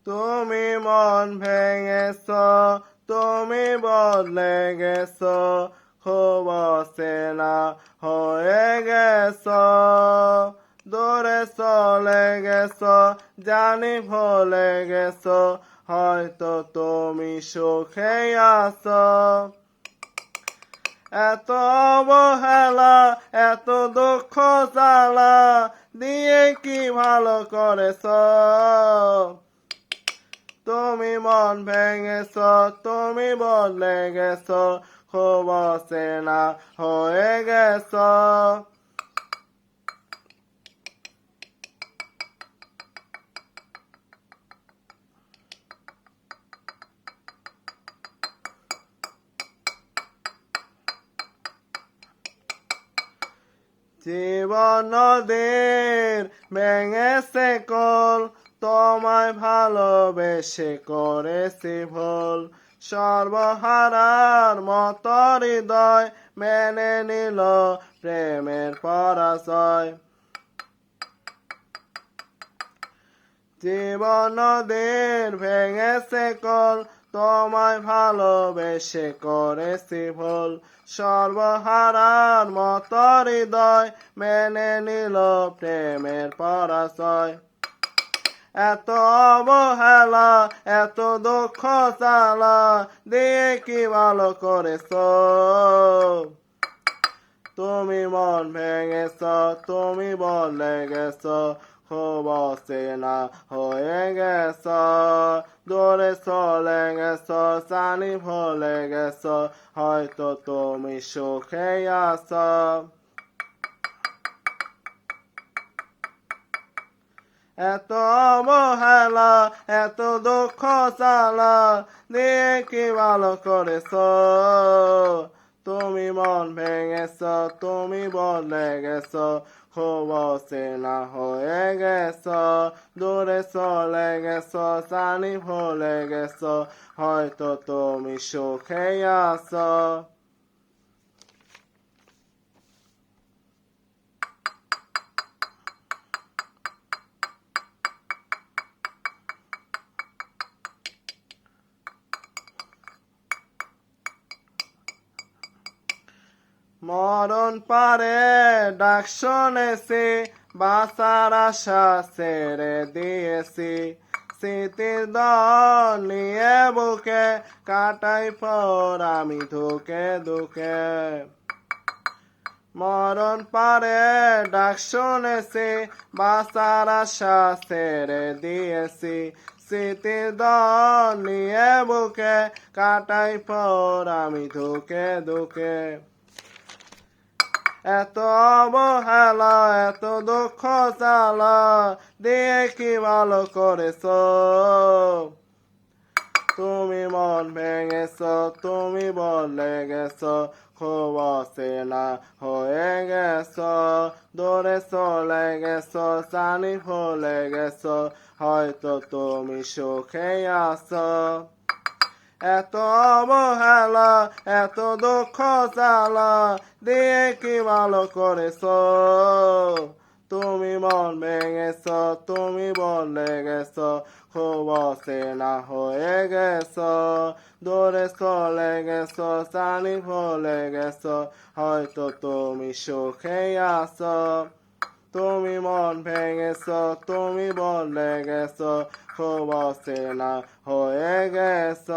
তুমি মন ভেঙেছ, তুমি বদলে গেছ, খুব অচেনা হয়ে গেছ। দূরে চলে গেছ, জানি ভুলে গেছ, হয়তো তুমি সুখে আছো। এত অবহেলা, এত দুঃখ জ্বালা দিয়ে কি ভালো করেছ। তুমি মন ভেঙেছ, তুমি বদলে গেছ, খুব অচেনা হয়ে গেছ। জীবন নদীর ভেঙেছে কল, তোমায় ভালোবেসে করেছি ভুল। সর্বহারার মত হৃদয় মেনে নিল প্রেমের পরাজয়। জীবন নদীর ভেঙেছে কল, তোমায় ভালোবেসে করেছি ভুল। সর্বহারার মত হৃদয় মেনে নিল প্রেমের পরাজয়। এত অবহেলা, এত দুঃখ জ্বালা দিয়ে কি ভালো করেছ। তুমি মন ভেঙেছ, তুমি বদলে গেছ, খুব অচেনা হয়ে গেছ। দূরে চলে গেছ, জানি ভুলে গেছ, হয়তো তুমি সুখে আছো। এত অবহেলা, এত দুঃখ জ্বালা দিয়ে কি ভালো করেছ। তুমি মন ভেঙেছ, তুমি বদলে গেছ, খুব অচেনা হয়ে গেছ। দূরে চলে গেছ, জানি ভুলে গেছ, হয়তো তুমি সুখে আছো। মরণ পারে ডাক শুনেছি, বাঁচার আশা ছেড়ে দিয়েছি। স্মৃতির দল নিয়ে বুকে কাটাই পর আমি ধুকে ধুকে। মরণ পারে ডাক শুনেছি, বাঁচার আশা ছেড়ে দিয়েছি। স্মৃতির দল নিয়ে বুকে কাটাই পর আমি ধুকে ধুকে। এত অবহেলা, এত দুঃখ জ্বালা দিয়ে কি ভালো করেছ। তুমি মন ভেঙেছ, তুমি বদলে গেছ, খুব অচেনা হয়ে গেছ। দূরে চলে গেছ, জানি ভুলে গেছ, হয়তো তুমি সুখে আছো। এত অবহেলা, এত দুঃখ জ্বালা দিয়ে কি ভালো করেছ। তুমি মন ভেঙেছ, তুমি বদলে গেছ, খুব অচেনা হয়ে গেছ। দূরে চলে গেছ, জানি ভুলে গেছ, হয়তো তুমি সুখে আছো। তুমি মন ভেঙেছ, তুমি বদলে গেছ, খুব অচেনা হয়ে গেছ।